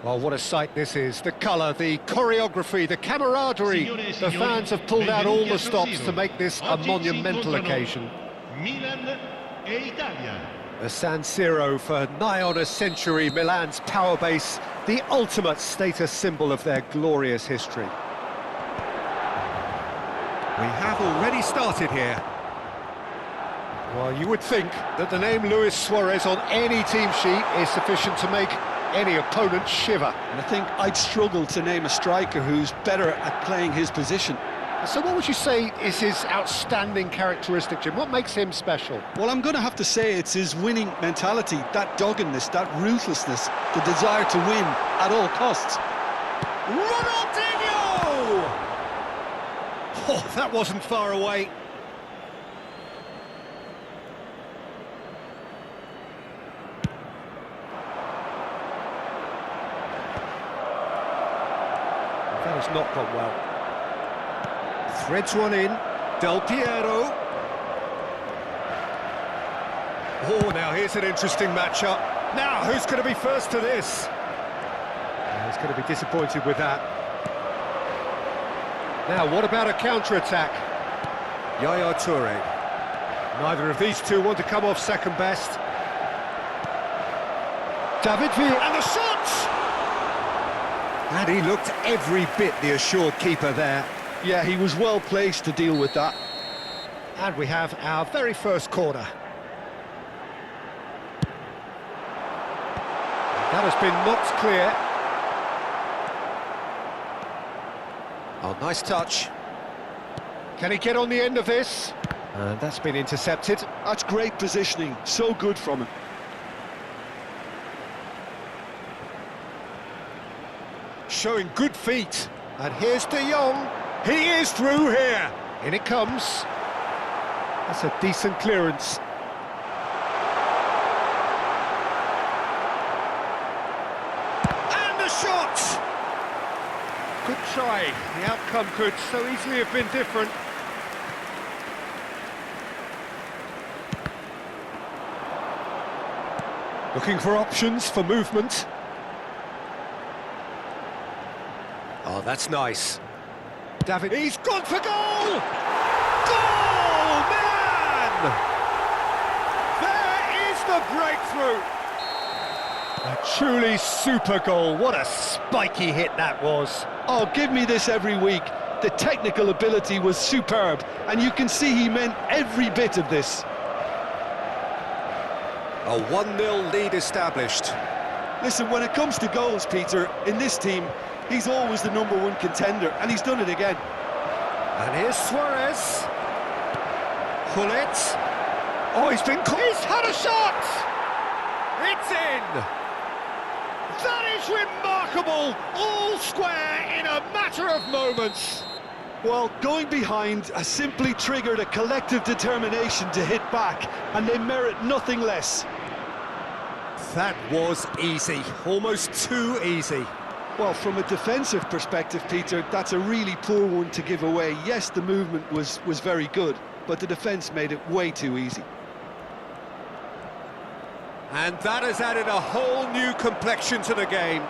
Well, what a sight this is. The colour, the choreography, the camaraderie. The fans have pulled out all the stops to make this a monumental occasion. Milan e Italia. The San Siro for nigh on a century, Milan's power base, the ultimate status symbol of their glorious history. We have already started here. Well, you would think that the name Luis Suarez on any team sheet is sufficient to make any opponent shiver. And I think I'd struggle to name a striker who's better at playing his position. So what would you say is his outstanding characteristic, Jim? What makes him special? Well, I'm going to have to say it's his winning mentality, that doggedness, that ruthlessness, the desire to win at all costs. Ronaldinho! Oh, that wasn't far away. That has not gone well. Threads one in. Del Piero. Oh, now here's an interesting matchup. Now, who's going to be first to this? He's going to be disappointed with that. Now, what about a counter-attack? Yaya Toure. Neither of these two want to come off second best. David Villa. And the shot! And he looked every bit the assured keeper there. Yeah, he was well placed to deal with that. And we have our very first corner. That has been knocked clear. Oh, nice touch. Can he get on the end of this? And that's been intercepted. That's great positioning, so good from him. Showing good feet. And here's De Jong. He is through here. In it comes. That's a decent clearance. And the shot! Good try. The outcome could so easily have been different. Looking for options for movement. Oh, that's nice. David, he's gone for goal! Goal, Milan! There is the breakthrough! A truly super goal. What a spiky hit that was. Oh, give me this every week. The technical ability was superb, and you can see he meant every bit of this. A 1-0 lead established. Listen, when it comes to goals, Peter, in this team, he's always the #1 contender, and he's done it again. And here's Suarez. Gullit. Oh, he's had a shot! It's in! That is remarkable! All square in a matter of moments. Well, going behind has simply triggered a collective determination to hit back, and they merit nothing less. That was easy, almost too easy. Well, from a defensive perspective, Peter, that's a really poor one to give away. Yes, the movement was very good, but the defence made it way too easy. And that has added a whole new complexion to the game.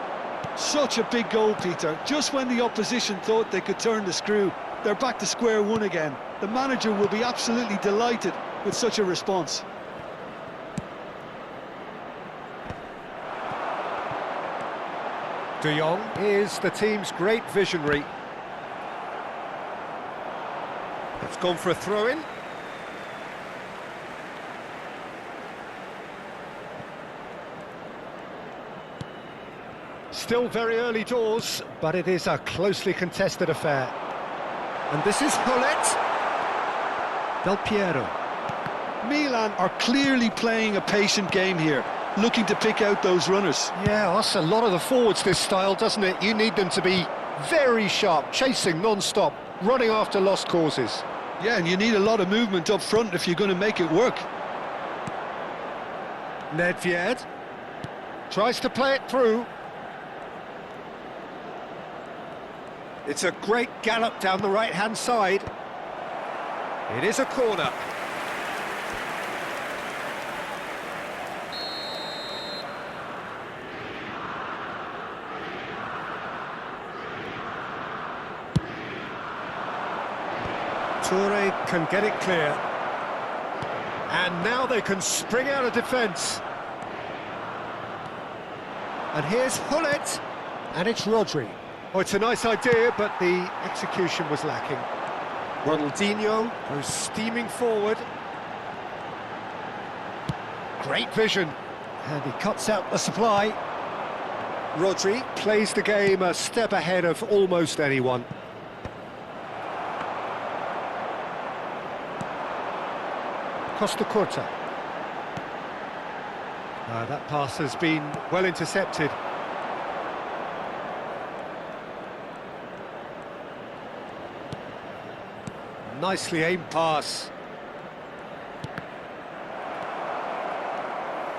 Such a big goal, Peter. Just when the opposition thought they could turn the screw, they're back to square one again. The manager will be absolutely delighted with such a response. De Jong is the team's great visionary. It's gone for a throw-in. Still very early doors, but it is a closely contested affair. And this is Gullit. Del Piero. Milan are clearly playing a patient game here, looking to pick out those runners. Yeah, that's a lot of the forwards, this style, doesn't it? You need them to be very sharp, chasing non-stop, running after lost causes. Yeah, and you need a lot of movement up front if you're going to make it work. Nedved tries to play it through. It's a great gallop down the right-hand side. It is a corner. Toure can get it clear. And now they can spring out of defence. And here's Hullet. And it's Rodri. Oh, it's a nice idea, but the execution was lacking. Ronaldinho goes steaming forward. Great vision. And he cuts out the supply. Rodri plays the game a step ahead of almost anyone. Costa Curta. That pass has been well intercepted. Nicely aimed pass.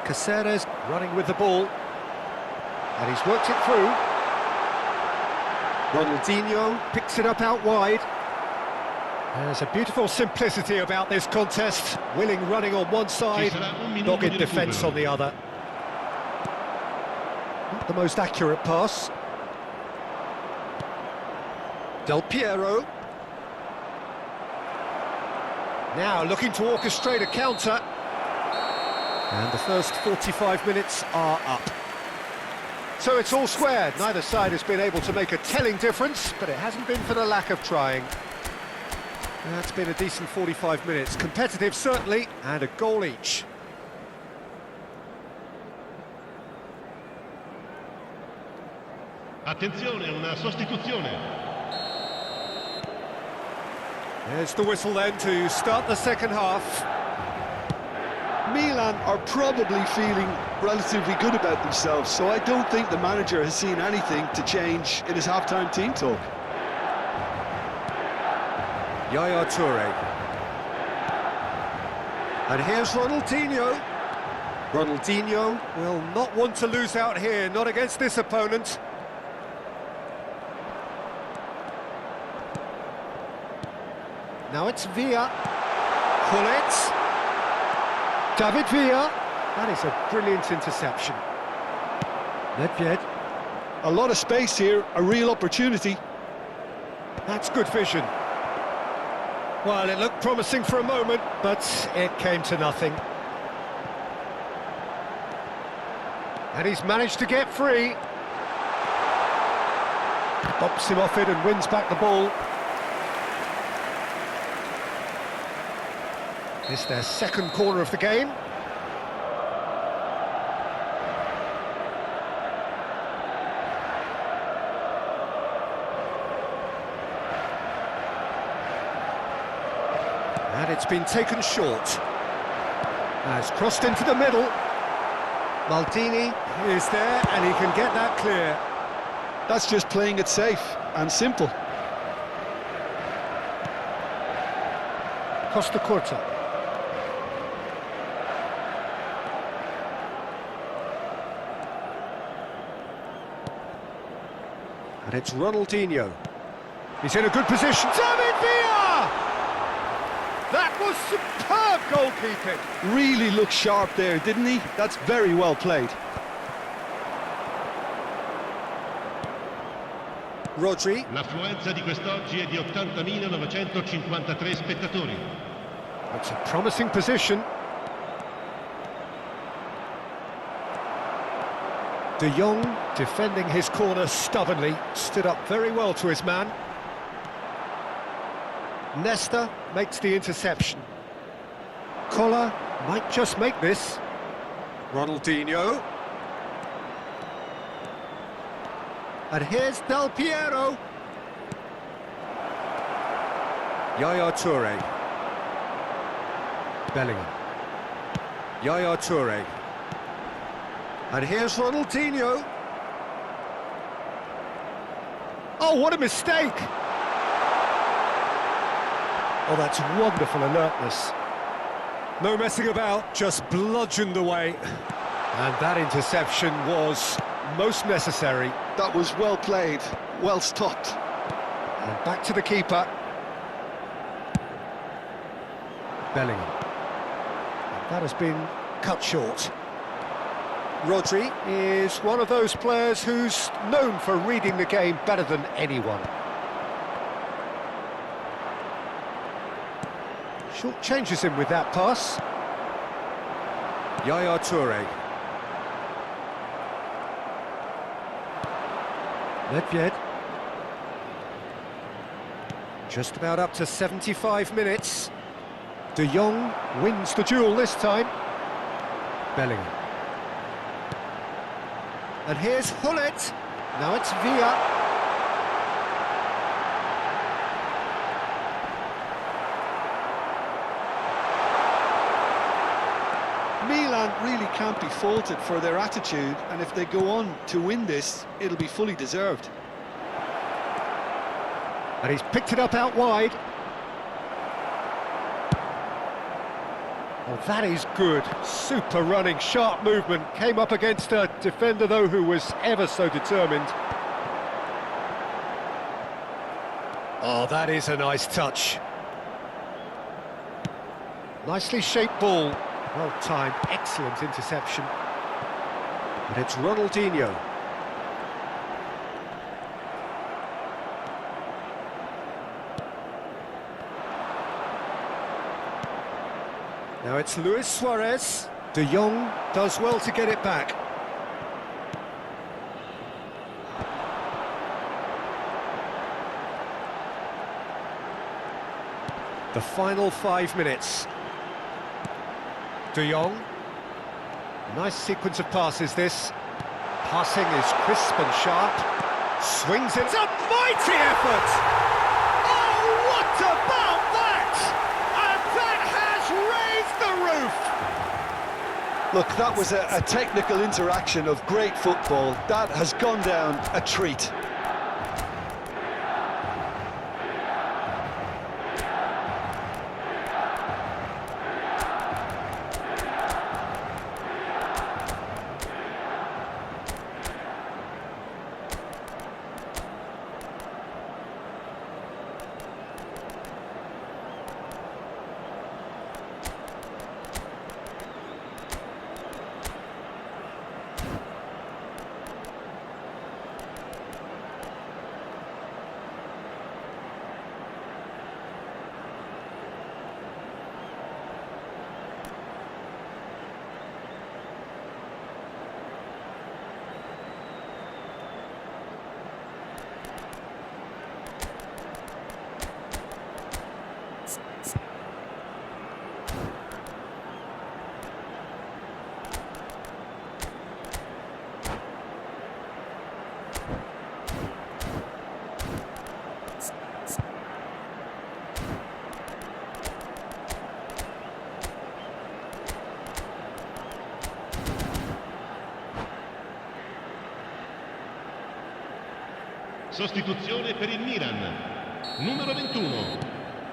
Caceres running with the ball. And he's worked it through. Ronaldinho picks it up out wide. There's a beautiful simplicity about this contest. Willing running on one side, dogged defence on the other. Not the most accurate pass. Del Piero. Now looking to orchestrate a counter. And the first 45 minutes are up. So it's all squared. Neither side has been able to make a telling difference, but it hasn't been for the lack of trying. That's been a decent 45 minutes. Competitive, certainly, and a goal each. Attenzione, una sostituzione. There's the whistle then to start the second half. Milan are probably feeling relatively good about themselves, so I don't think the manager has seen anything to change in his half-time team talk. Yaya Toure. And here's Ronaldinho. Ronaldinho will not want to lose out here, not against this opponent. Now it's Villa. Hullet. David Villa. That is a brilliant interception. Nedved. A lot of space here, a real opportunity. That's good vision. Well, it looked promising for a moment, but it came to nothing. And he's managed to get free. Bumps him off it and wins back the ball. It's their second corner of the game. And it's been taken short. Now it's crossed into the middle. Maldini is there and he can get that clear. That's just playing it safe and simple. Costa Curta. And it's Ronaldinho. He's in a good position. David Villa! That was superb goalkeeping. Really looked sharp there, didn't he? That's very well played. Rodri. L'affluenza di quest'oggi è di 80.953 spettatori. It's a promising position. De Jong, defending his corner stubbornly, stood up very well to his man. Nesta makes the interception. Koller might just make this. Ronaldinho. And here's Del Piero. Yaya Toure. Bellingham. Yaya Toure. And here's Ronaldinho. Oh, what a mistake! Oh, that's wonderful alertness. No messing about, just bludgeoned away. And that interception was most necessary. That was well played, well stopped. And back to the keeper. Bellingham. That has been cut short. Rodri is one of those players who's known for reading the game better than anyone. Short changes him with that pass. Yaya Toure. Nedved. Just about up to 75 minutes. De Jong wins the duel this time. Bellingham. And here's Hullet. Now it's Villa. Milan really can't be faulted for their attitude, and if they go on to win this, it'll be fully deserved. And he's picked it up out wide. Oh, that is good. Super running, sharp movement. Came up against a defender, though, who was ever so determined. Oh, that is a nice touch. Nicely shaped ball. Well timed, excellent interception. And it's Ronaldinho. Now it's Luis Suarez. De Jong does well to get it back. The final 5 minutes. De Jong. Nice sequence of passes, this. Passing is crisp and sharp. Swings it. It's a mighty effort! Oh, what about that? And that has raised the roof! Look, that was a technical interaction of great football. That has gone down a treat. Sostituzione per il Milan. Numero 21.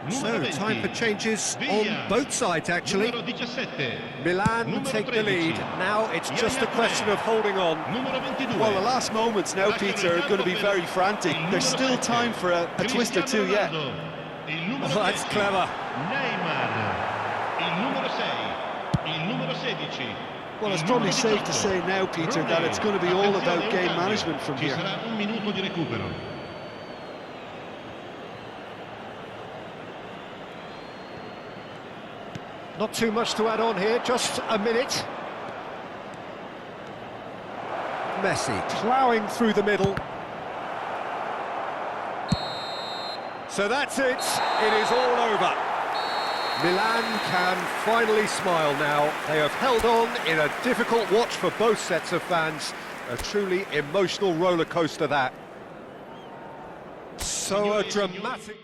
So, time for changes on both sides, actually. Numero 17. Milan take the lead. Now it's just a question of holding on. Numero 22. Well, the last moments now, Peter, are going to be very frantic. There's still time for a twist or two yet. Il numero Oh, that's 10. clever. Neymar. Il numero 6. Il numero 16. Well, it's probably safe to say now, Peter, that it's going to be all about game management from Ci here. sarà un minuto di recupero. Not too much to add on here, just a minute. Messi ploughing through the middle. So that's it, it is all over. Milan can finally smile now. They have held on in a difficult watch for both sets of fans. A truly emotional roller coaster, that. So a dramatic...